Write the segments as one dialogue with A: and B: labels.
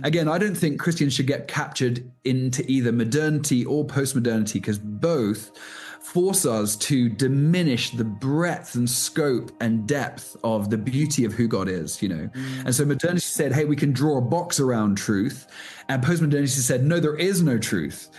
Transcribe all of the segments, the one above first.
A: Again, I don't think Christians should get captured into either modernity or postmodernity, because both force us to diminish the breadth and scope and depth of the beauty of who God is, you know. And so modernity said, hey, we can draw a box around truth. And postmodernity said, no, there is no truth.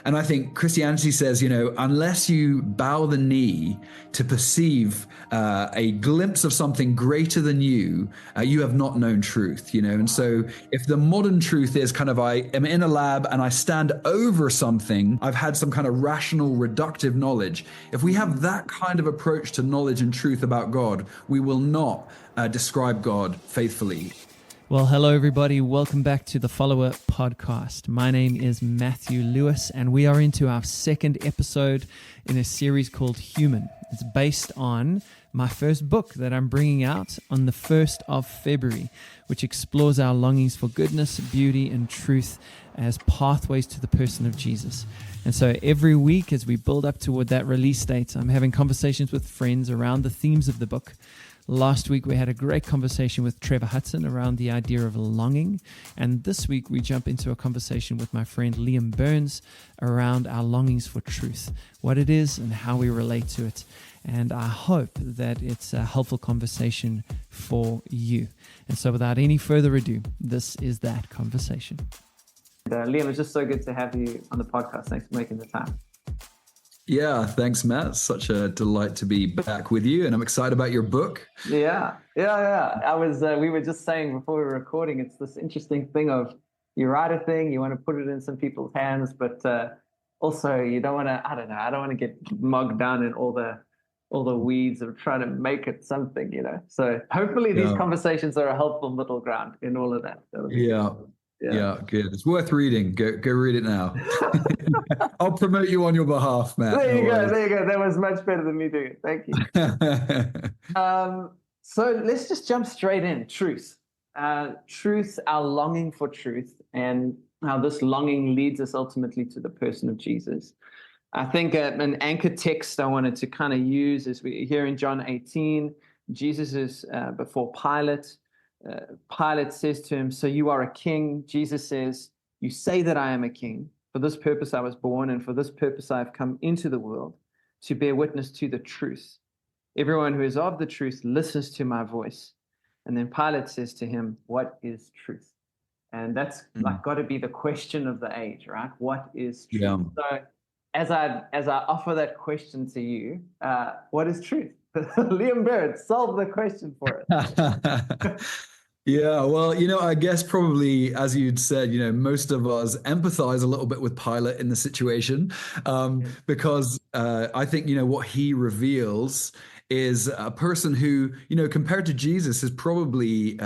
A: And I think Christianity says, you know, unless you bow the knee to perceive a glimpse of something greater than you, you have not known truth, you know. And so if the modern truth is kind of, I am in a lab and I stand over something, I've had some kind of rational, reductive knowledge. If we have that kind of approach to knowledge and truth about God, we will not describe God faithfully.
B: Well, hello, everybody. Welcome back to the Follower Podcast. My name is Matthew Lewis, and we are into our second episode in a series called Human. It's based on my first book that I'm bringing out on the 1st of February, which explores our longings for goodness, beauty, and truth as pathways to the person of Jesus. And so every week as we build up toward that release date, I'm having conversations with friends around the themes of the book. Last week, we had a great conversation with Trevor Hudson around the idea of longing. And this week, we jump into a conversation with my friend Liam Byrns around our longings for truth, what it is and how we relate to it. And I hope that it's a helpful conversation for you. And so without any further ado, this is that conversation.
C: Liam, it's just so good to have you on the podcast. Thanks for making the time.
A: Yeah, thanks, Matt. Such a delight to be back with you, and I'm excited about your book.
C: Yeah. We were just saying before we were recording, it's this interesting thing of you write a thing, you want to put it in some people's hands, but also you don't want to. I don't want to get bogged down in all the weeds of trying to make it something, you know. So hopefully these conversations are a helpful middle ground in all of that.
A: Yeah, good. It's worth reading. Go read it now. I'll promote you on your behalf, Matt.
C: There you go. That was much better than me doing it. Thank you. So let's just jump straight in. Truth. Truth, our longing for truth, and how this longing leads us ultimately to the person of Jesus. I think an anchor text I wanted to kind of use is we here in John 18, Jesus is before Pilate. Pilate says to him, "So you are a king?" Jesus says, "You say that I am a king. For this purpose I was born, and for this purpose I have come into the world, to bear witness to the truth. Everyone who is of the truth listens to my voice." And then Pilate says to him, "What is truth?" And that's like got to be the question of the age, right? What is truth? Yeah. So as I offer that question to you, what is truth? Liam Byrns, solve the question for us.
A: Yeah, well, you know, I guess probably, as you'd said, you know, most of us empathize a little bit with Pilate in the situation, because I think, you know, what he reveals is a person who, you know, compared to Jesus, is probably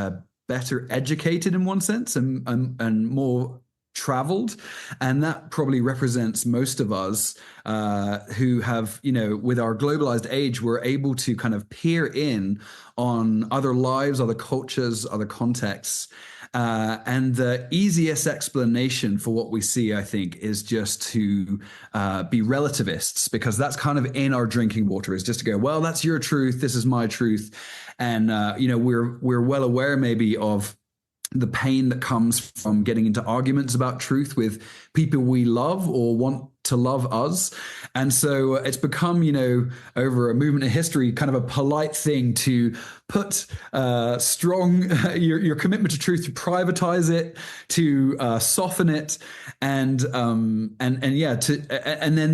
A: better educated in one sense and more traveled, and that probably represents most of us who have, you know, with our globalized age, we're able to kind of peer in on other lives, other cultures, other contexts, and the easiest explanation for what we see, I think, is just to be relativists, because that's kind of in our drinking water, is just to go, well, that's your truth, this is my truth, and you know, we're well aware maybe of the pain that comes from getting into arguments about truth with people we love or want to love us. And so it's become, you know, over a movement in history, kind of a polite thing to put strong your commitment to truth, to privatize it, to soften it, and then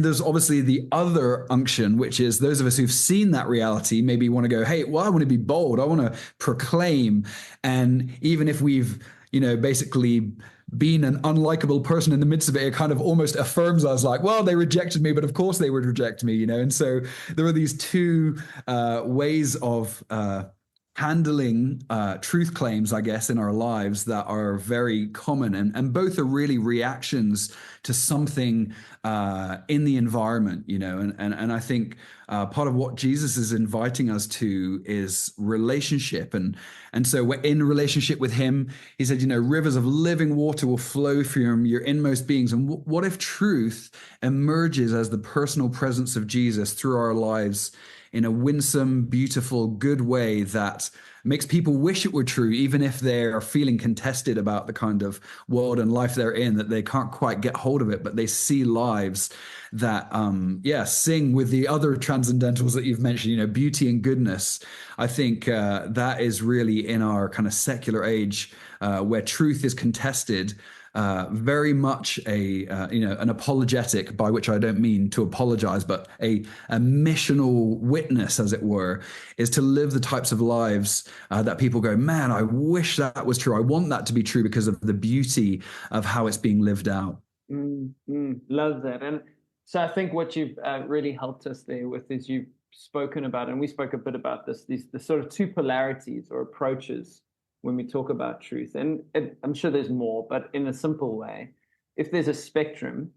A: there's obviously the other unction, which is those of us who've seen that reality maybe want to go, hey, well, I want to be bold, I want to proclaim, and even if we've, you know, basically being an unlikable person in the midst of it, it kind of almost affirms us, like, well, they rejected me, but of course they would reject me, you know. And so there are these two ways of handling truth claims, I guess, in our lives that are very common, and both are really reactions to something in the environment, you know. And I think part of what Jesus is inviting us to is relationship, and so we're in relationship with him. He said, you know, rivers of living water will flow from your inmost beings. And what if truth emerges as the personal presence of Jesus through our lives in a winsome, beautiful, good way that makes people wish it were true, even if they're feeling contested about the kind of world and life they're in, that they can't quite get hold of it, but they see lives that, sing with the other transcendentals that you've mentioned, beauty and goodness. I think that is really in our kind of secular age where truth is contested. Very much an apologetic, by which I don't mean to apologize, but a missional witness, as it were, is to live the types of lives that people go, man, I wish that was true. I want that to be true because of the beauty of how it's being lived out.
C: Love that. And so I think what you've really helped us there with is you've spoken about, and we spoke a bit about this, the sort of two polarities or approaches when we talk about truth. And I'm sure there's more, but in a simple way, if there's a spectrum,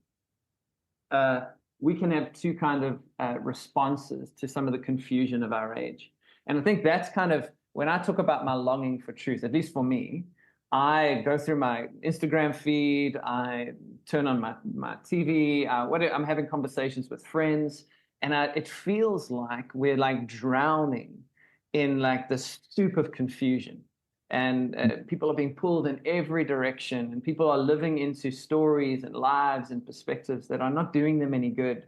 C: we can have two kind of responses to some of the confusion of our age. And I think that's kind of, when I talk about my longing for truth, at least for me, I go through my Instagram feed, I turn on my TV, I'm having conversations with friends, and it feels like we're like drowning in like this soup of confusion. And people are being pulled in every direction, and people are living into stories and lives and perspectives that are not doing them any good.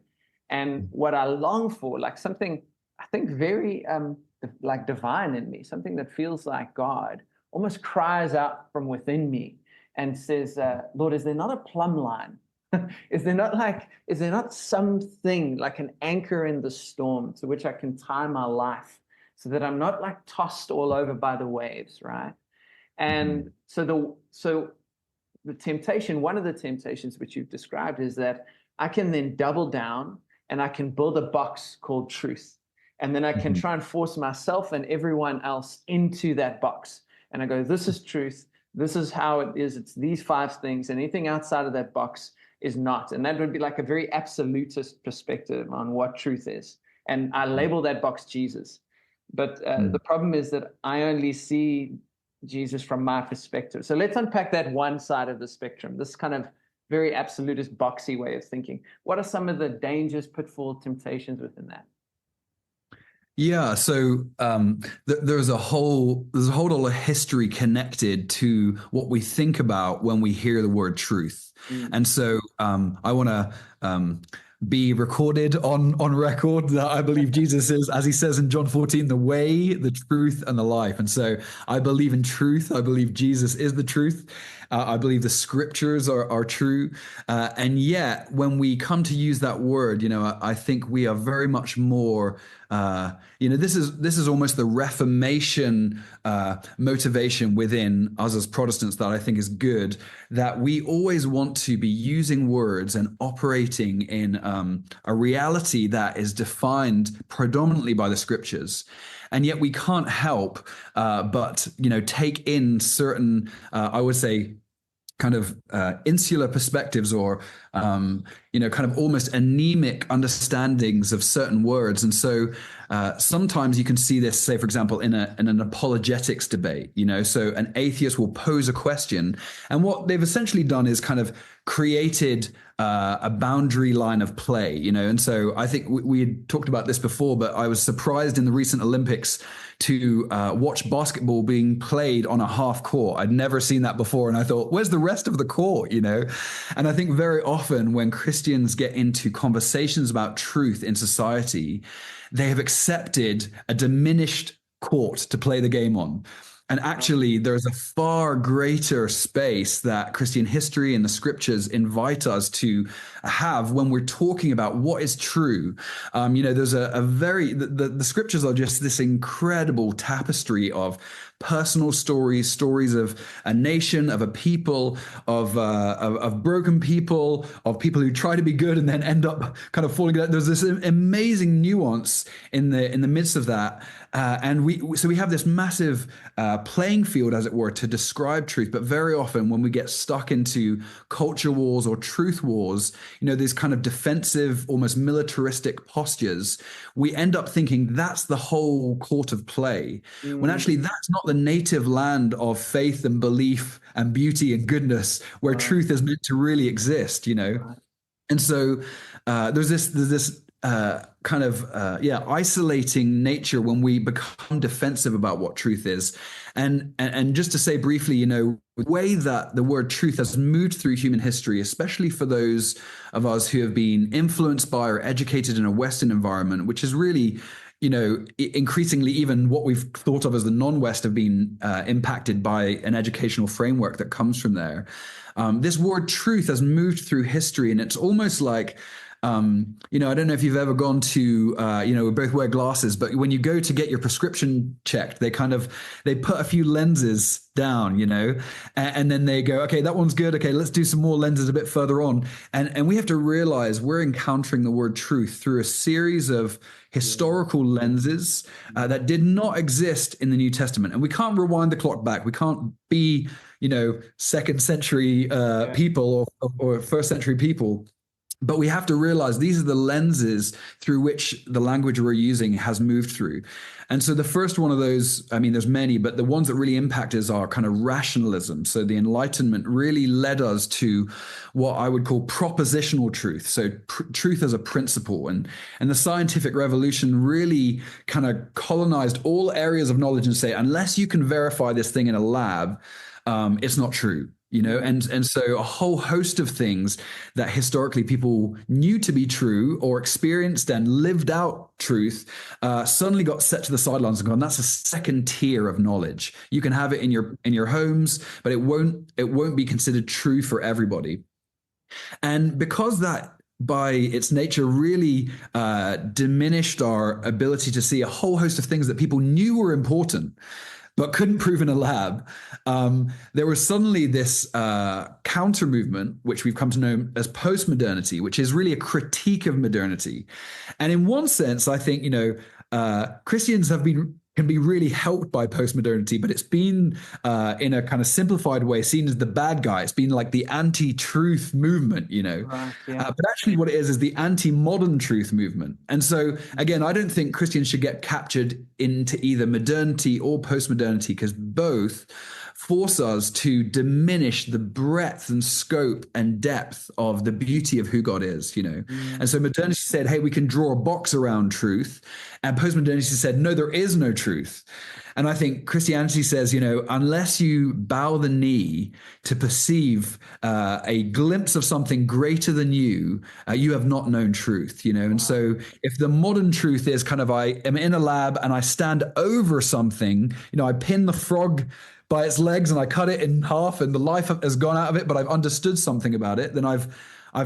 C: And what I long for, like something I think very like divine in me, something that feels like God, almost cries out from within me and says, Lord, is there not a plumb line? Is there not something like an anchor in the storm to which I can tie my life so that I'm not like tossed all over by the waves, right? And so the temptation, one of the temptations which you've described, is that I can then double down and I can build a box called truth. And then I can try and force myself and everyone else into that box. And I go, this is truth. This is how it is. It's these 5 things. And anything outside of that box is not. And that would be like a very absolutist perspective on what truth is. And I label that box Jesus. But the problem is that I only see Jesus from my perspective. So let's unpack that one side of the spectrum, this kind of very absolutist, boxy way of thinking. What are some of the dangers, pitfalls, temptations within that?
A: Yeah, so there's a whole lot of history connected to what we think about when we hear the word truth. And so I want to be recorded on record that I believe Jesus is, as he says in John 14, the way, the truth, and the life. And so I believe in truth. I believe Jesus is the truth. I believe the scriptures are true. And yet, when we come to use that word, I think we are very much more, this is almost the Reformation motivation within us as Protestants that I think is good, that we always want to be using words and operating in a reality that is defined predominantly by the scriptures. And yet we can't help but, take in certain, I would say, kind of insular perspectives or, kind of almost anemic understandings of certain words. And so sometimes you can see this, say, for example, in an apologetics debate, so an atheist will pose a question. And what they've essentially done is kind of created a boundary line of play, and so I think we had talked about this before, but I was surprised in the recent Olympics to watch basketball being played on a half court. I'd never seen that before. And I thought, where's the rest of the court, And I think very often when Christians get into conversations about truth in society, they have accepted a diminished court to play the game on. And actually, there's a far greater space that Christian history and the scriptures invite us to have when we're talking about what is true. There's the scriptures are just this incredible tapestry of personal stories of a nation, of a people, of broken people, of people who try to be good and then end up kind of falling down. There's this amazing nuance in the midst of that. And we have this massive playing field, as it were, to describe truth. But very often when we get stuck into culture wars or truth wars, these kind of defensive, almost militaristic postures, we end up thinking that's the whole court of play, when actually that's not the native land of faith and belief and beauty and goodness where truth is meant to really exist, And so there's this isolating nature when we become defensive about what truth is. And just to say briefly, the way that the word truth has moved through human history, especially for those of us who have been influenced by or educated in a Western environment, which is really, increasingly even what we've thought of as the non-West have been impacted by an educational framework that comes from there. This word truth has moved through history, and it's almost like, I don't know if you've ever gone to, we both wear glasses, but when you go to get your prescription checked, they put a few lenses down, and then they go, okay, that one's good. Okay, let's do some more lenses a bit further on. And we have to realize we're encountering the word truth through a series of historical lenses that did not exist in the New Testament. And we can't rewind the clock back. We can't be, second century people or first century people. But we have to realize these are the lenses through which the language we're using has moved through. And so the first one of those, there's many, but the ones that really impact us are kind of rationalism. So the Enlightenment really led us to what I would call propositional truth. So truth as a principle. And the scientific revolution really kind of colonized all areas of knowledge and say, unless you can verify this thing in a lab, it's not true. And so a whole host of things that historically people knew to be true or experienced and lived out truth suddenly got set to the sidelines and gone, that's a second tier of knowledge. You can have it in your homes, but it won't be considered true for everybody. And because that by its nature really diminished our ability to see a whole host of things that people knew were important but couldn't prove in a lab, there was suddenly this counter movement, which we've come to know as postmodernity, which is really a critique of modernity. And in one sense, I think, Christians can be really helped by postmodernity, but it's been in a kind of simplified way seen as the bad guy. It's been like the anti-truth movement,
C: Right, yeah.
A: but actually what it is the anti-modern truth movement. And so again, I don't think Christians should get captured into either modernity or postmodernity, because both force us to diminish the breadth and scope and depth of the beauty of who God is, And so modernity said, hey, we can draw a box around truth. And postmodernity said, no, there is no truth. And I think Christianity says, unless you bow the knee to perceive a glimpse of something greater than you, you have not known truth, And so if the modern truth is kind of, I am in a lab and I stand over something, I pin the frog by its legs and I cut it in half and the life has gone out of it, but I've understood something about it, then I've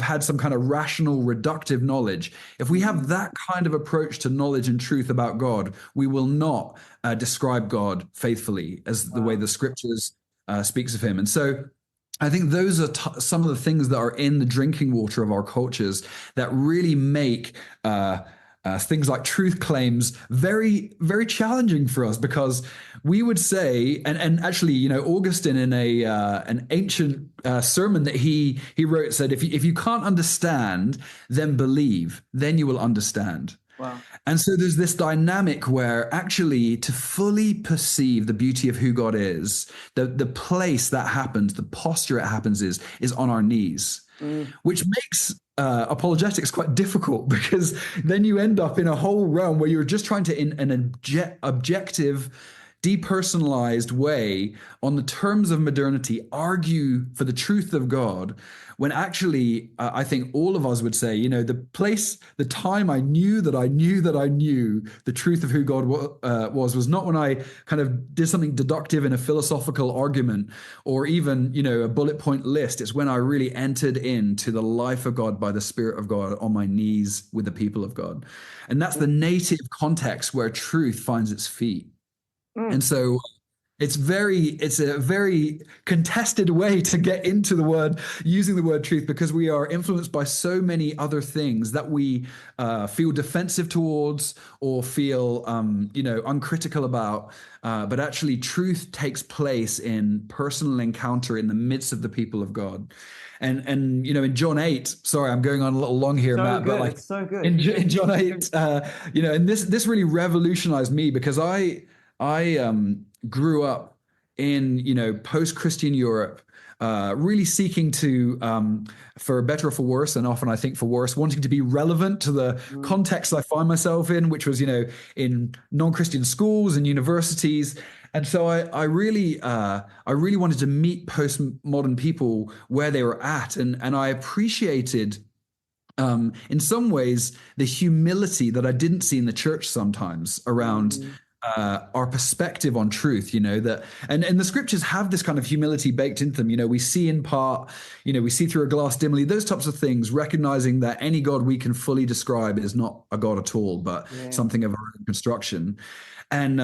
A: had some kind of rational, reductive knowledge. If we have that kind of approach to knowledge and truth about God, we will not describe God faithfully as the way the scriptures speaks of him. And so I think those are some of the things that are in the drinking water of our cultures that really make things like truth claims very, very challenging for us, because we would say, and actually, Augustine in an ancient sermon that he wrote said, if you can't understand, then believe, then you will understand.
C: Wow.
A: And so there's this dynamic where actually to fully perceive the beauty of who God is, the place that happens, the posture it happens is on our knees, which makes apologetics quite difficult, because then you end up in a whole realm where you're just trying to, in an objective, depersonalized way, on the terms of modernity, argue for the truth of God, when actually I think all of us would say, the time I knew that I knew that I knew the truth of who God was not when I kind of did something deductive in a philosophical argument or even, a bullet point list. It's when I really entered into the life of God by the Spirit of God on my knees with the people of God. And that's the native context where truth finds its feet. And so it's a very contested way to get into using the word truth, because we are influenced by so many other things that we feel defensive towards or feel, uncritical about. But actually truth takes place in personal encounter in the midst of the people of God. And in John 8, sorry, I'm going on a little long here, Matt, but
C: it's so good.
A: In John 8, and this really revolutionized me, because I grew up in, post-Christian Europe, really seeking to, for better or for worse, and often I think for worse, wanting to be relevant to the context I find myself in, which was, in non-Christian schools and universities. And so I really wanted to meet postmodern people where they were at, and I appreciated in some ways the humility that I didn't see in the church sometimes around our perspective on truth, that and the scriptures have this kind of humility baked into them. We see in part, we see through a glass dimly, those types of things, recognizing that any God we can fully describe is not a God at all, but something of our own construction. And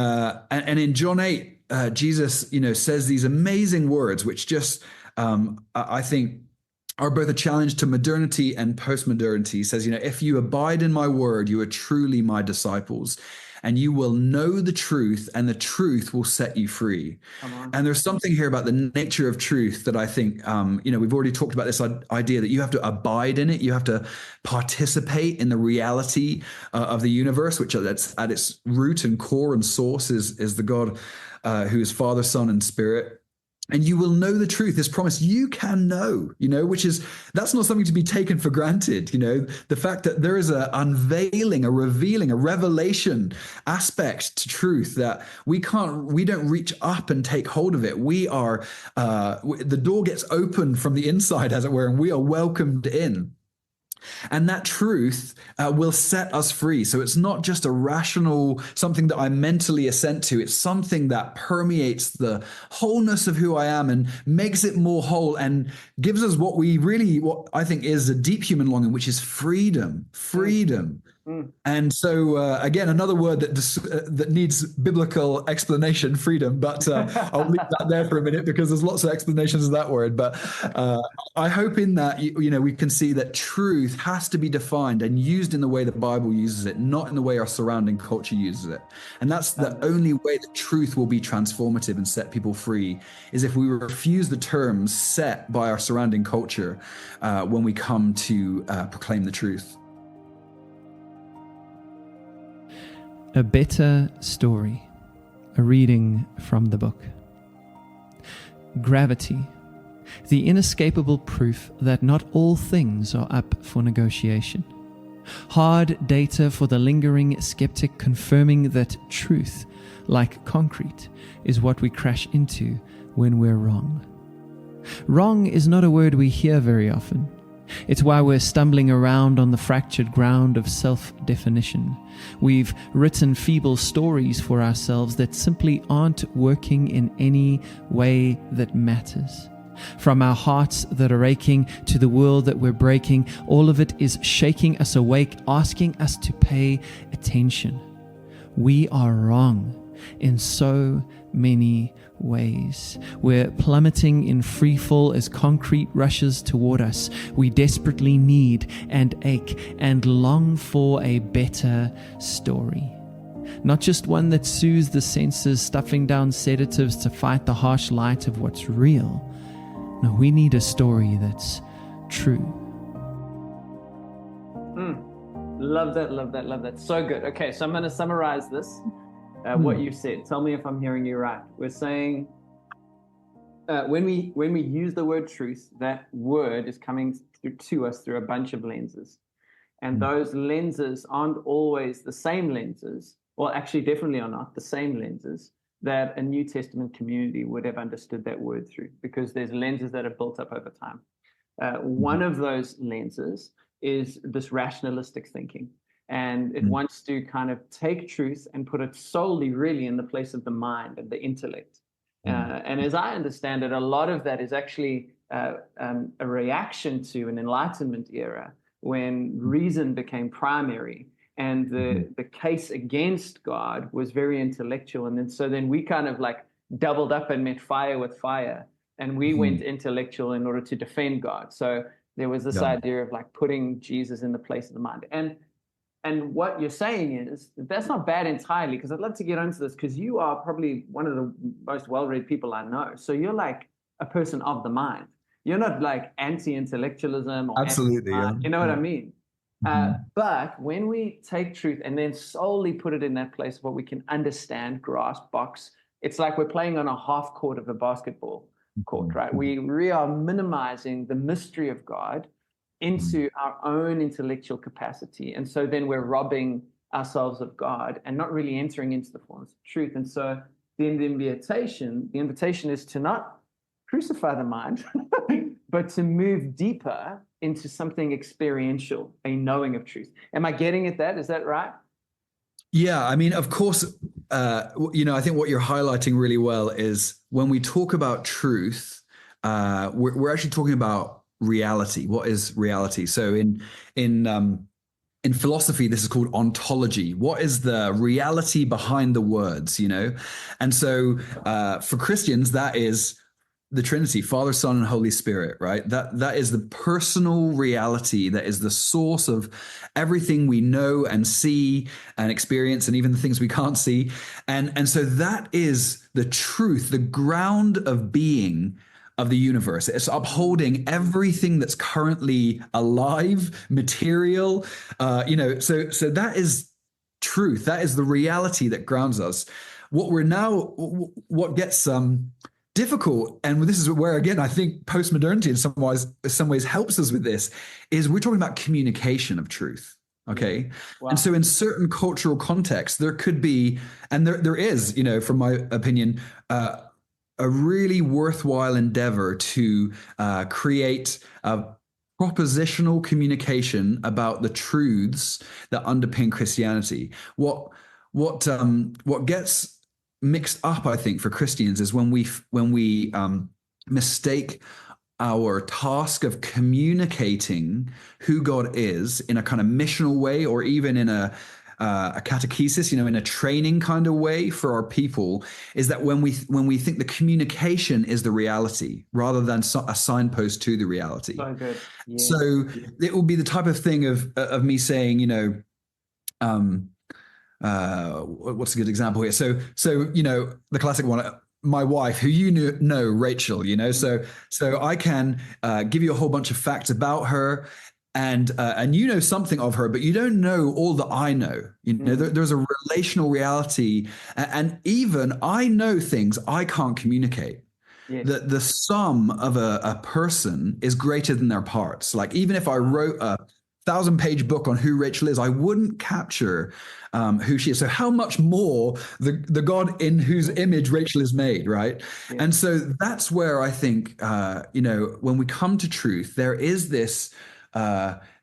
A: in John 8, Jesus, says these amazing words, which just I think are both a challenge to modernity and postmodernity. He says, if you abide in my word, you are truly my disciples, and you will know the truth, and the truth will set you free. And there's something here about the nature of truth that I think, we've already talked about this idea that you have to abide in it. You have to participate in the reality of the universe, which that's at its root and core and source is the God who is Father, Son, and Spirit. And you will know the truth, this promise you can know, that's not something to be taken for granted. The fact that there is a unveiling, a revealing, a revelation aspect to truth that we don't reach up and take hold of it. The door gets opened from the inside, as it were, and we are welcomed in. And that truth will set us free. So it's not just a rational, something that I mentally assent to. It's something that permeates the wholeness of who I am and makes it more whole and gives us what I think is a deep human longing, which is freedom. And so, again, another word that needs biblical explanation, freedom, but I'll leave that there for a minute because there's lots of explanations of that word. But I hope in that, we can see that truth has to be defined and used in the way the Bible uses it, not in the way our surrounding culture uses it. And that's the only way that truth will be transformative and set people free, is if we refuse the terms set by our surrounding culture when we come to proclaim the truth.
B: A better story, a reading from the book. Gravity, the inescapable proof that not all things are up for negotiation. Hard data for the lingering skeptic, confirming that truth, like concrete, is what we crash into when we're wrong. Wrong is not a word we hear very often. It's why we're stumbling around on the fractured ground of self-definition. We've written feeble stories for ourselves that simply aren't working in any way that matters. From our hearts that are aching to the world that we're breaking, all of it is shaking us awake, asking us to pay attention. We are wrong in so many ways. We're plummeting in free fall as concrete rushes toward us. We desperately need and ache and long for a better story. Not just one that soothes the senses, stuffing down sedatives to fight the harsh light of what's real. No, we need a story that's true.
C: Love that. So good. Okay, so I'm going to summarize this. What you said. Tell me if I'm hearing you right. We're saying when we use the word truth, that word is coming to us through a bunch of lenses. And those lenses aren't always the same lenses, well, actually definitely are not the same lenses that a New Testament community would have understood that word through, because there's lenses that are built up over time. One of those lenses is this rationalistic thinking. And it wants to kind of take truth and put it solely really in the place of the mind and the intellect. And as I understand it, a lot of that is actually a reaction to an Enlightenment era when reason became primary and the case against God was very intellectual. And then we kind of like doubled up and met fire with fire. And we went intellectual in order to defend God. So there was this idea of like putting Jesus in the place of the mind. And what you're saying is that's not bad entirely, because I'd love to get into this, because you are probably one of the most well-read people I know. So you're like a person of the mind. You're not like anti-intellectualism or
A: absolutely,
C: you know what I mean? But when we take truth and then solely put it in that place of what we can understand, grasp, box, it's like we're playing on a half court of a basketball. court, right? We are minimizing the mystery of God into our own intellectual capacity. And so then we're robbing ourselves of God and not really entering into the fullness of truth. And so then the invitation is to not crucify the mind, but to move deeper into something experiential, a knowing of truth. Am I getting at that? Is that right?
A: Yeah, I mean, of course, I think what you're highlighting really well is when we talk about truth, we're actually talking about reality. What is reality? So in philosophy, this is called ontology. What is the reality behind the words? And so for Christians, that is the Trinity, Father, Son, and Holy Spirit, right? That is the personal reality that is the source of everything we know and see and experience, and even the things we can't see. And so that is the truth, the ground of being of the universe. It's upholding everything that's currently alive, material. So that is truth. That is the reality that grounds us. What gets difficult, and this is where again I think postmodernity in some ways helps us with this, is we're talking about communication of truth. Okay.
C: Wow.
A: And so in certain cultural contexts, there could be, and there is, from my opinion, a really worthwhile endeavor to create a propositional communication about the truths that underpin Christianity. What gets mixed up, I think, for Christians is when we mistake our task of communicating who God is in a kind of missional way, or even in a catechesis, in a training kind of way for our people, is that when we think the communication is the reality rather than a signpost to the reality.
C: So good. Yeah.
A: So it will be the type of thing of me saying, what's a good example here? So the classic one, my wife, who know, Rachel, so I can give you a whole bunch of facts about her, and you know something of her, but you don't know all that I know. There's a relational reality, and even I know things I can't communicate.
C: Yes.
A: The sum of a person is greater than their parts. Like, even if I wrote a 1,000-page book on who Rachel is, I wouldn't capture who she is. So how much more the God in whose image Rachel is made, right? Yeah. And so that's where I think, when we come to truth, there is this,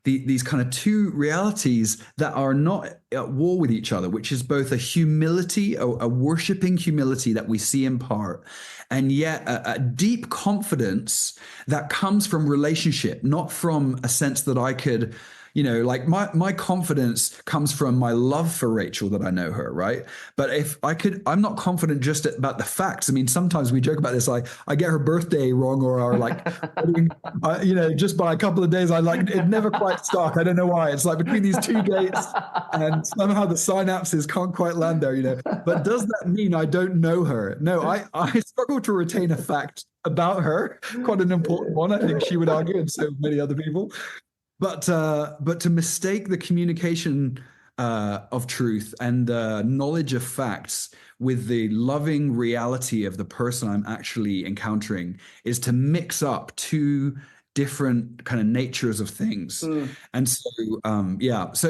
A: these kind of two realities that are not at war with each other, which is both a humility, a worshiping humility that we see in part, and yet a deep confidence that comes from relationship, not from a sense that I could, like my confidence comes from my love for Rachel, that I know her, right? But I'm not confident just about the facts. I mean, sometimes we joke about this, like I get her birthday wrong, or like, just by a couple of days, it never quite stuck. I don't know why. It's like between these two dates, and somehow the synapses can't quite land there, But does that mean I don't know her? No, I struggle to retain a fact about her, quite an important one, I think she would argue, and so many other people. But to mistake the communication of truth and the knowledge of facts with the loving reality of the person I'm actually encountering is to mix up two different kind of natures of things. And so,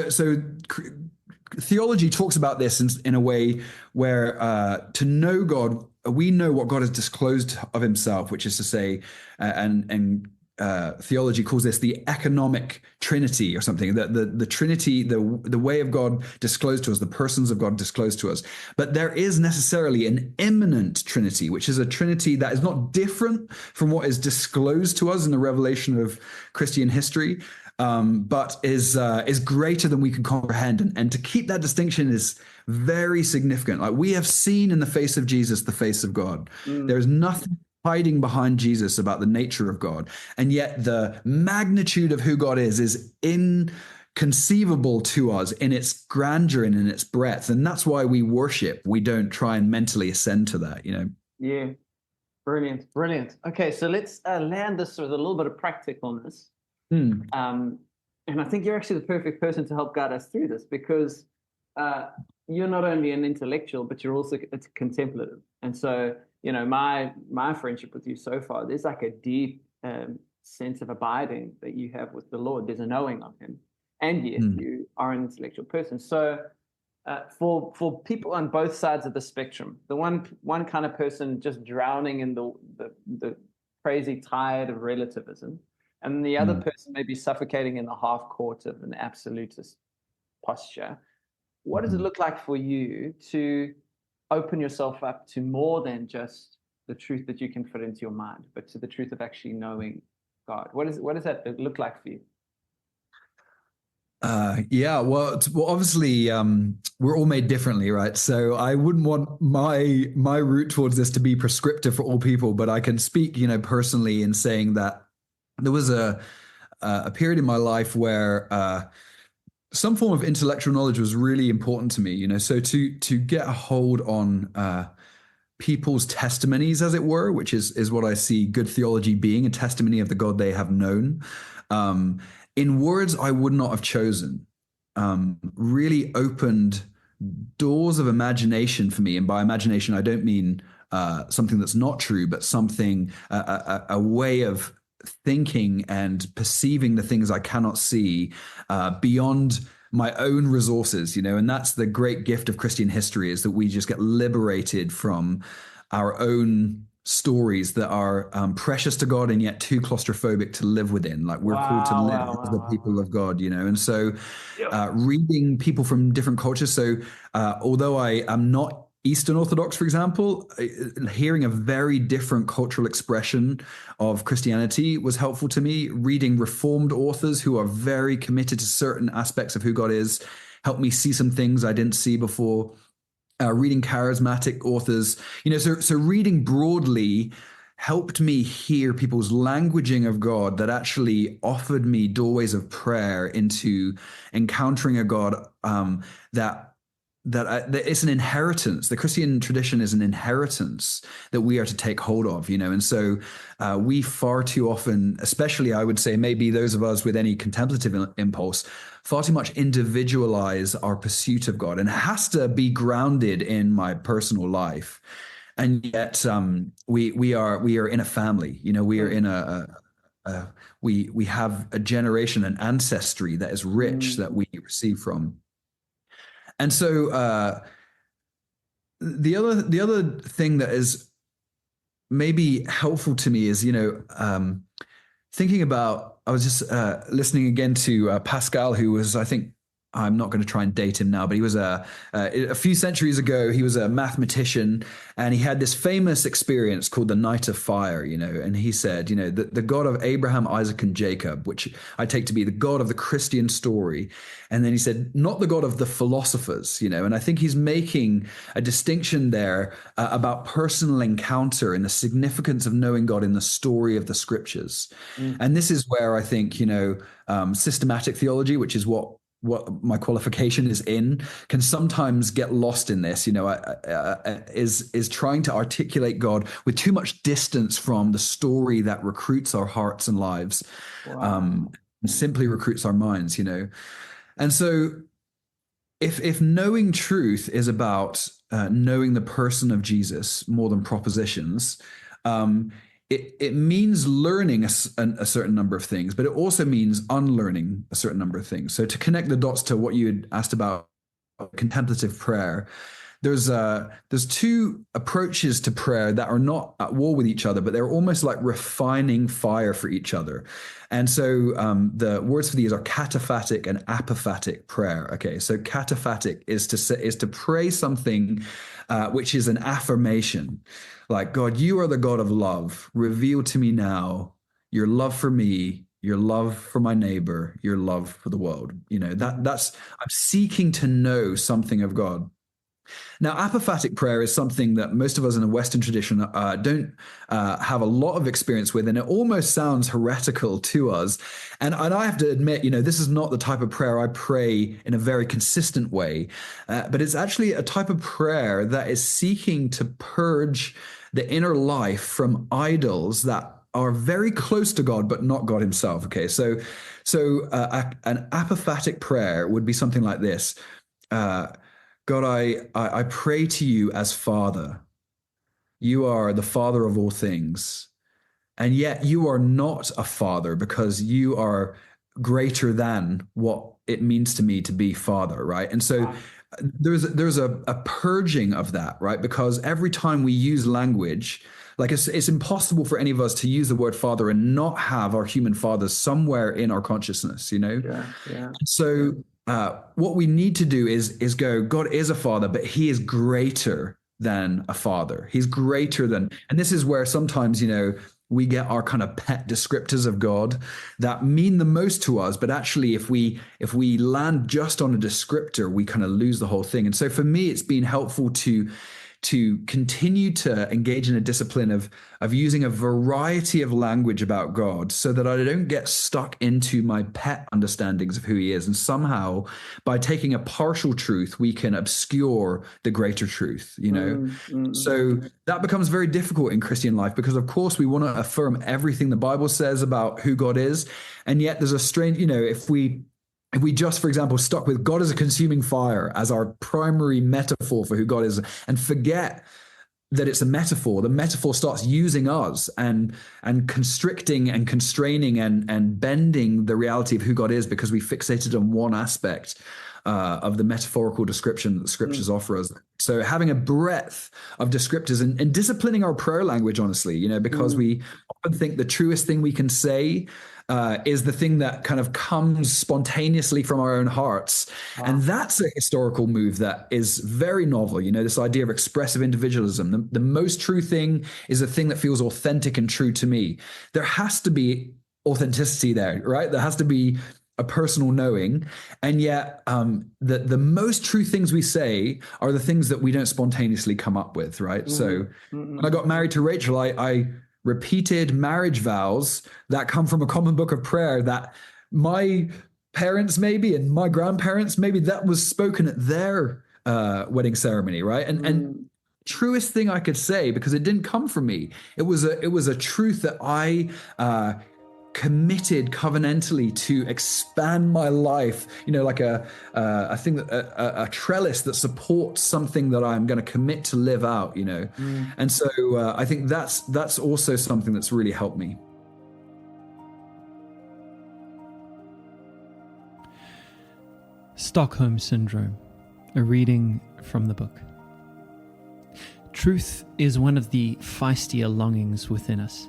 A: so theology talks about this in a way where to know God, we know what God has disclosed of himself, which is to say, theology calls this the economic Trinity or something. The Trinity, the way of God disclosed to us, the persons of God disclosed to us. But there is necessarily an immanent Trinity, which is a Trinity that is not different from what is disclosed to us in the revelation of Christian history, but is greater than we can comprehend. And to keep that distinction is very significant. Like, we have seen in the face of Jesus the face of God. There's nothing hiding behind Jesus about the nature of God. And yet the magnitude of who God is inconceivable to us in its grandeur and in its breadth. And that's why we worship. We don't try and mentally ascend to that,
C: Yeah. Brilliant. Okay, so let's land this with a little bit of practicalness. And I think you're actually the perfect person to help guide us through this, because you're not only an intellectual, but you're also a contemplative. And so my friendship with you so far, there's like a deep sense of abiding that you have with the Lord. There's a knowing of Him, and yet
A: Mm.
C: you are an intellectual person. So for people on both sides of the spectrum, the one kind of person just drowning in the crazy tide of relativism, and the other
A: Mm.
C: person maybe suffocating in the half court of an absolutist posture. What does it
A: Mhm.
C: look like for you to open yourself up to more than just the truth that you can fit into your mind, but to the truth of actually knowing God? What does that look like for you?
A: Yeah, well, obviously, we're all made differently, right? So I wouldn't want my route towards this to be prescriptive for all people, but I can speak, personally in saying that there was a period in my life where some form of intellectual knowledge was really important to me. So to get a hold on people's testimonies, as it were, which is what I see good theology being, a testimony of the God they have known, um, in words I would not have chosen, really opened doors of imagination for me. And by imagination, I don't mean something that's not true, but something, a way of thinking and perceiving the things I cannot see beyond my own resources, and that's the great gift of Christian history, is that we just get liberated from our own stories that are precious to God and yet too claustrophobic to live within. Like, we're called to
C: Wow,
A: live
C: wow,
A: as
C: wow,
A: the
C: wow,
A: people
C: wow.
A: of God, and so
C: Yep.
A: reading people from different cultures. So although I am not Eastern Orthodox, for example, hearing a very different cultural expression of Christianity was helpful to me. Reading Reformed authors who are very committed to certain aspects of who God is helped me see some things I didn't see before. Reading charismatic authors, so reading broadly helped me hear people's languaging of God that actually offered me doorways of prayer into encountering a God that that it's an inheritance. The Christian tradition is an inheritance that we are to take hold of, and so we far too often, especially I would say maybe those of us with any contemplative impulse, far too much individualize our pursuit of God, and it has to be grounded in my personal life. And yet, we are in a family. We are
C: Mm,
A: in we have a generation, an ancestry that is rich that
C: mm,
A: we receive from. And so the other thing that is maybe helpful to me is thinking about. I was just listening again to Pascal, who was, I think, I'm not going to try and date him now, but he was a few centuries ago. He was a mathematician, and he had this famous experience called the Night of Fire. And he said, the God of Abraham, Isaac, and Jacob, which I take to be the God of the Christian story, and then he said, not the God of the philosophers. And I think he's making a distinction there about personal encounter and the significance of knowing God in the story of the Scriptures.
C: mm.
A: And this is where I think, systematic theology, which is what my qualification is in, can sometimes get lost in this. Is trying to articulate God with too much distance from the story that recruits our hearts and lives,
C: Wow.
A: simply recruits our minds. And so, if knowing truth is about knowing the person of Jesus more than propositions, it means learning a certain number of things, but it also means unlearning a certain number of things. So to connect the dots to what you had asked about contemplative prayer, there's two approaches to prayer that are not at war with each other, but they're almost like refining fire for each other. And so the words for these are cataphatic and apophatic prayer. Okay, so cataphatic is to pray something which is an affirmation, like, God, you are the God of love. Reveal to me now your love for me, your love for my neighbor, your love for the world.
C: Mhm.
A: That's I'm seeking to know something of God. Now, apophatic prayer is something that most of us in the Western tradition don't have a lot of experience with, and it almost sounds heretical to us. And I have to admit, this is not the type of prayer I pray in a very consistent way, but it's actually a type of prayer that is seeking to purge the inner life from idols that are very close to God, but not God Himself. Okay, so an apophatic prayer would be something like this. Uh, God, I pray to you as Father. you are the father of all things. And yet you are not a father because you are greater than what it means to me to be father, right? And so
C: Wow.
A: there's a purging of that, right? Because every time we use language, like it's impossible for any of us to use the word father and not have our human fathers somewhere in our consciousness, you know?
C: Yeah, yeah,
A: So what we need to do is go, God is a father, but he is greater than a father. He's greater than, and this is where sometimes, we get our kind of pet descriptors of God that mean the most to us, but actually if we land just on a descriptor, we kind of lose the whole thing. And so for me, it's been helpful to continue to engage in a discipline of using a variety of language about God so that I don't get stuck into my pet understandings of who he is. And somehow by taking a partial truth, we can obscure the greater truth, you know? So that becomes very difficult in Christian life because, of course, we want to affirm everything the Bible says about who God is. And yet there's a strange, if we just, for example, stuck with God as a consuming fire as our primary metaphor for who God is and forget that it's a metaphor, the metaphor starts using us and constricting and constraining and bending the reality of who God is because we fixated on one aspect of the metaphorical description that the scriptures offer us. So having a breadth of descriptors and disciplining our prayer language, honestly, because we often think the truest thing we can say is the thing that kind of comes spontaneously from our own hearts.
C: Wow.
A: And that's a historical move that is very novel, this idea of expressive individualism. The most true thing is a thing that feels authentic and true to me. There has to be authenticity there, right? There has to be a personal knowing. And yet the most true things we say are the things that we don't spontaneously come up with, right? So when I got married to Rachel, I repeated marriage vows that come from a common book of prayer that my parents maybe and my grandparents maybe that was spoken at their wedding ceremony, right? And truest thing I could say because it didn't come from me. It was a truth that I committed covenantally to expand my life, like a thing that a trellis that supports something that I'm going to commit to live out, And so I think that's also something that's really helped me.
B: Stockholm Syndrome, a reading from the book. Truth is one of the feistier longings within us.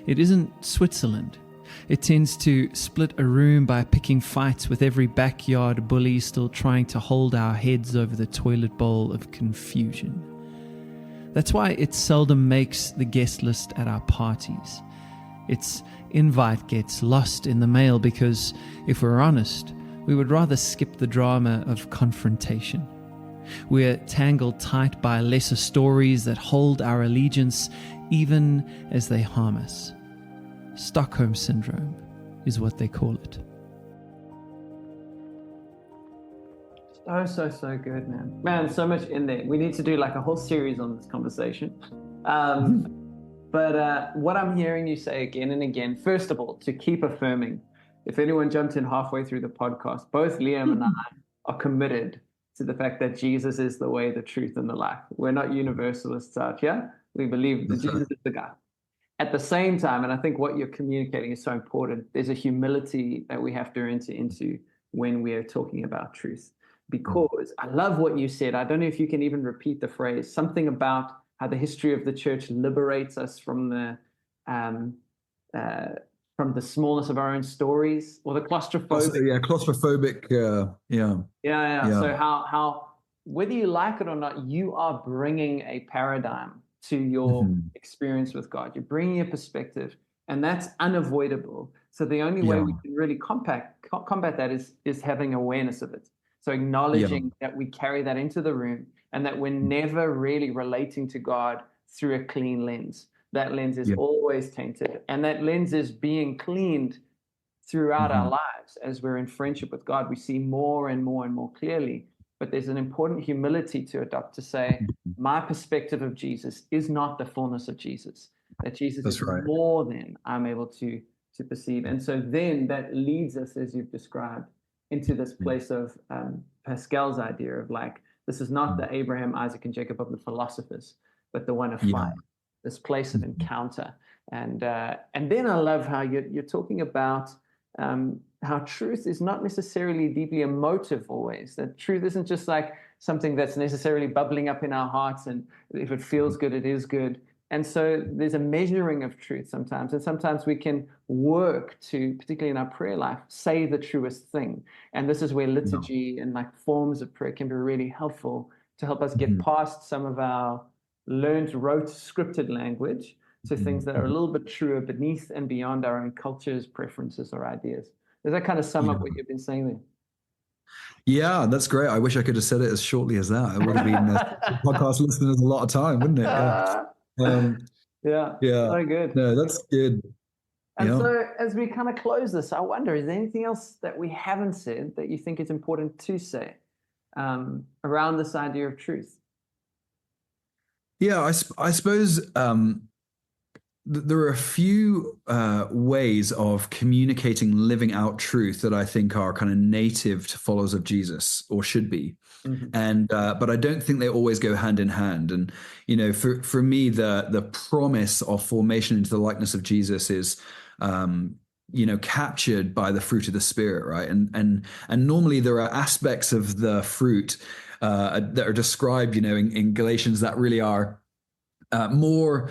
B: It isn't Switzerland. It tends to split a room by picking fights with every backyard bully still trying to hold our heads over the toilet bowl of confusion. That's why it seldom makes the guest list at our parties. Its invite gets lost in the mail because, if we're honest, we would rather skip the drama of confrontation. We're tangled tight by lesser stories that hold our allegiance even as they harm us. Stockholm Syndrome is what they call it.
C: So good, man. Man, so much in there. We need to do like a whole series on this conversation. But what I'm hearing you say again and again, first of all, to keep affirming, if anyone jumped in halfway through the podcast, both Liam and I are committed to the fact that Jesus is the way, the truth, and the life. We're not universalists out here. We believe that Jesus is the guy. At the same time, and I think what you're communicating is so important, there's a humility that we have to enter into when we are talking about truth. Because I love what you said. I don't know if you can even repeat the phrase, something about how the history of the church liberates us from the smallness of our own stories, or the claustrophobic.
A: Yeah, claustrophobic.
C: Yeah. So how whether you like it or not, you are bringing a paradigm to your experience with God. You're bringing a perspective, and that's unavoidable. So the only way we can really combat that is having awareness of it. So acknowledging that we carry that into the room and that we're never really relating to God through a clean lens. That lens is always tainted, and that lens is being cleaned throughout our lives. As we're in friendship with God, we see more and more and more clearly. But there's an important humility to adopt to say, my perspective of Jesus is not the fullness of Jesus, that Jesus is more than I'm able to perceive. And so then that leads us, as you've described, into this place of Pascal's idea of like, this is not the Abraham, Isaac, and Jacob of the philosophers. but the one of
A: Yeah.
C: fire, this place of encounter. And then I love how you're talking about how truth is not necessarily deeply emotive always. That truth isn't just like something that's necessarily bubbling up in our hearts, and if it feels good, it is good. And so there's a measuring of truth sometimes, and sometimes we can work to, particularly in our prayer life, say the truest thing. And this is where liturgy and like forms of prayer can be really helpful to help us get past some of our learned, rote, scripted language to things that are a little bit truer beneath and beyond our own cultures, preferences, or ideas. Does that kind of sum up what you've been saying there?
A: Yeah, that's great. I wish I could have said it as shortly as that. It would have been podcast listeners a lot of time, wouldn't it? Yeah. Um,
C: Yeah,
A: yeah.
C: so good.
A: No, that's good.
C: And
A: Yeah.
C: so as we kind of close this, I wonder, is there anything else that we haven't said that you think is important to say around this idea of truth?
A: Yeah, I suppose there are a few ways of communicating, living out truth that I think are kind of native to followers of Jesus, or should be. And but I don't think they always go hand in hand. And for me, the promise of formation into the likeness of Jesus is captured by the fruit of the Spirit, right? And normally there are aspects of the fruit that are described, in Galatians that really are more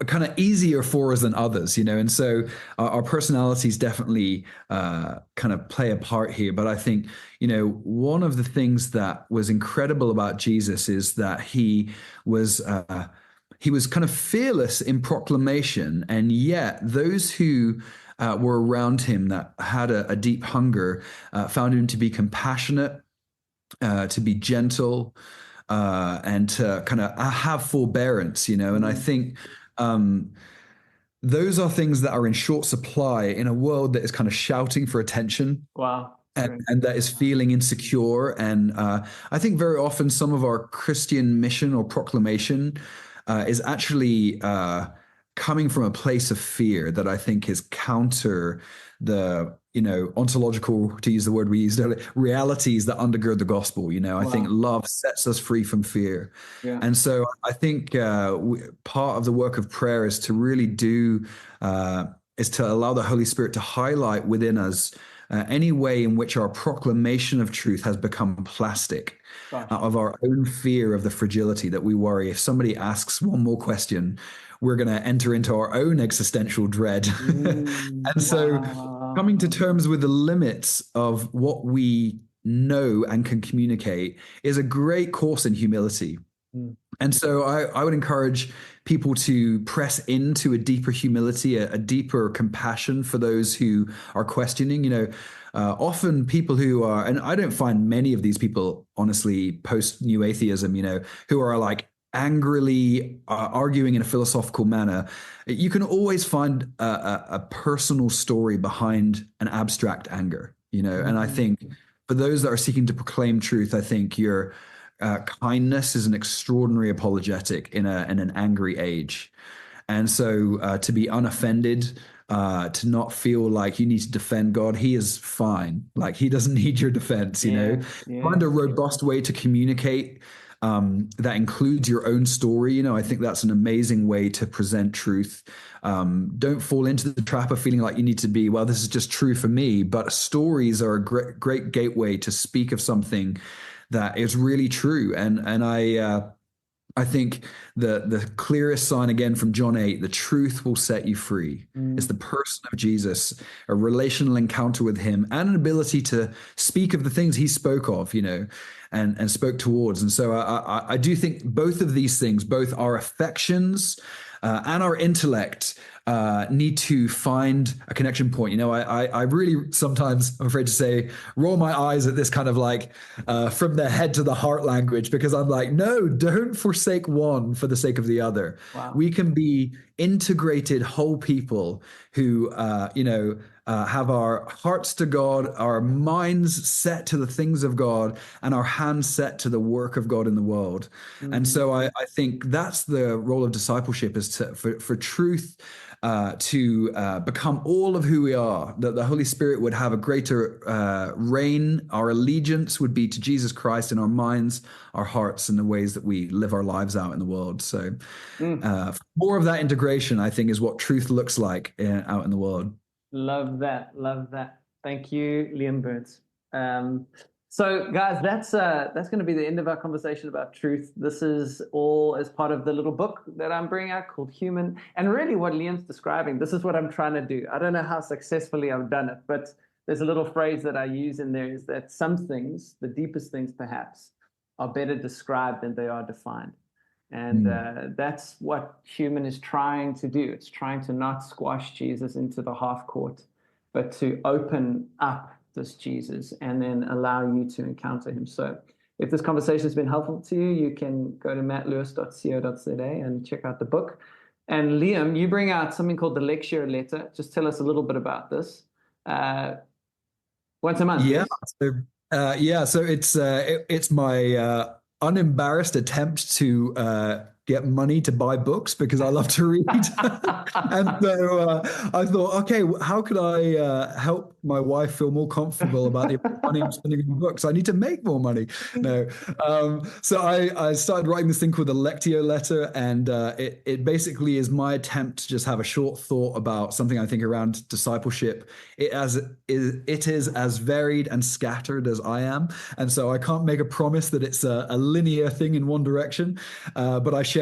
A: kind of easier for us than others, and so our personalities definitely kind of play a part here. But I think, one of the things that was incredible about Jesus is that he was kind of fearless in proclamation, and yet those who were around him that had a deep hunger found him to be compassionate, to be gentle, and to kind of have forbearance, and I think those are things that are in short supply in a world that is kind of shouting for attention.
C: Wow.
A: And that is feeling insecure. And I think very often some of our Christian mission or proclamation is actually coming from a place of fear that I think is counter the ontological, to use the word we used earlier, realities that undergird the gospel. I think love sets us free from fear.
C: Yeah.
A: And so I think part of the work of prayer is to really is to allow the Holy Spirit to highlight within us any way in which our proclamation of truth has become plastic, out of our own fear of the fragility that we worry. If somebody asks one more question, we're going to enter into our own existential dread. And so coming to terms with the limits of what we know and can communicate is a great course in humility. And so I would encourage people to press into a deeper humility, a deeper compassion for those who are questioning. Often people who are, and I don't find many of these people, honestly, post new atheism, who are like angrily arguing in a philosophical manner. You can always find a personal story behind an abstract anger, and I think for those that are seeking to proclaim truth, I think your kindness is an extraordinary apologetic in an angry age. And so to be unoffended, to not feel like you need to defend God, he is fine. Like he doesn't need your defense, Find a robust way to communicate that includes your own story. I think that's an amazing way to present truth. Don't fall into the trap of feeling like you need to be, well, this is just true for me. But stories are a great gateway to speak of something that is really true. And I think the clearest sign, again, from John 8, the truth will set you free. It's the person of Jesus, a relational encounter with him, and an ability to speak of the things he spoke of, and spoke towards. And so I do think both of these things, both our affections and our intellect, need to find a connection point. I really sometimes, I'm afraid to say, roll my eyes at this kind of like from the head to the heart language, because I'm like, no, don't forsake one for the sake of the other.
C: Wow.
A: We can be integrated whole people who, have our hearts to God, our minds set to the things of God, and our hands set to the work of God in the world. And so I think that's the role of discipleship, is for truth to become all of who we are, that the Holy Spirit would have a greater reign. Our allegiance would be to Jesus Christ in our minds, our hearts, and the ways that we live our lives out in the world. So more of that integration, I think, is what truth looks like out in the world.
C: Love that. Love that. Thank you, Liam Byrns. So, guys, that's going to be the end of our conversation about truth. This is all as part of the little book that I'm bringing out called Human. And really what Liam's describing, this is what I'm trying to do. I don't know how successfully I've done it, but there's a little phrase that I use in there is that some things, the deepest things perhaps, are better described than they are defined. And that's what Human is trying to do. It's trying to not squash Jesus into the half court, but to open up this Jesus and then allow you to encounter him. So if this conversation has been helpful to you, you can go to mattlewis.co.za and check out the book. And Liam, you bring out something called the lecture letter. Just tell us a little bit about this. Once a month.
A: Yeah. So it's my unembarrassed attempt to get money to buy books because I love to read. And so I thought, okay, how could I help my wife feel more comfortable about the money I'm spending on books? I need to make more money. No. So I started writing this thing called the Lectio letter, and it basically is my attempt to just have a short thought about something I think around discipleship. It is as varied and scattered as I am. And so I can't make a promise that it's a linear thing in one direction, but I share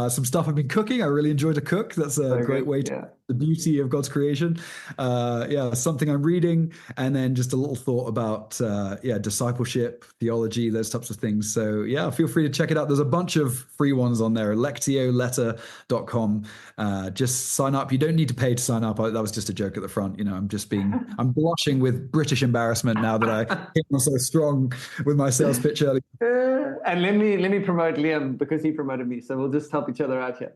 A: some stuff I've been cooking. I really enjoy to cook. That's a great way to the beauty of God's creation. Something I'm reading, and then just a little thought about discipleship, theology, those types of things. So feel free to check it out. There's a bunch of free ones on there. lectioletter.com. Just sign up. You don't need to pay to sign up. That was just a joke at the front. I'm blushing with British embarrassment now that I came so strong with my sales pitch earlier.
C: And let me promote Liam because he promoted me. So we'll just help each other out here.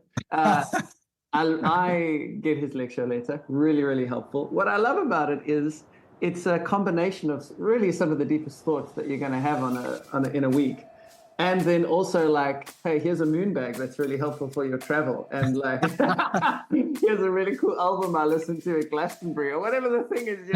C: I get his lecture letter. Really, really helpful. What I love about it is it's a combination of really some of the deepest thoughts that you're going to have in a week. And then also like, hey, here's a moon bag that's really helpful for your travel. And like, here's a really cool album I listened to at Glastonbury or whatever the thing is,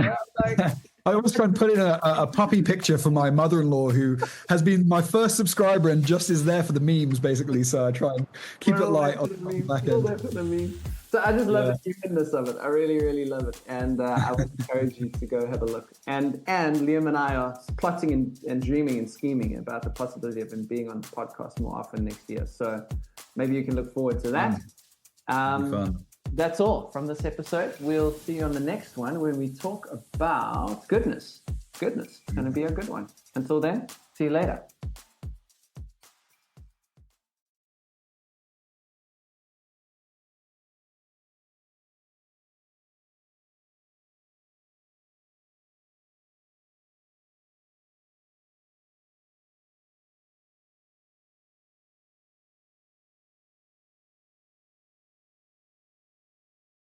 C: like.
A: I always try and put in a puppy picture for my mother-in-law, who has been my first subscriber and just is there for the memes, basically. So I try and keep it light on the back end.
C: So I just love the humanness of it. I really, really love it. And I would encourage you to go have a look. And Liam and I are plotting and dreaming and scheming about the possibility of him being on the podcast more often next year. So maybe you can look forward to that.
A: Fun.
C: That's all from this episode. We'll see you on the next one when we talk about goodness. Goodness. It's going to be a good one. Until then, see you later.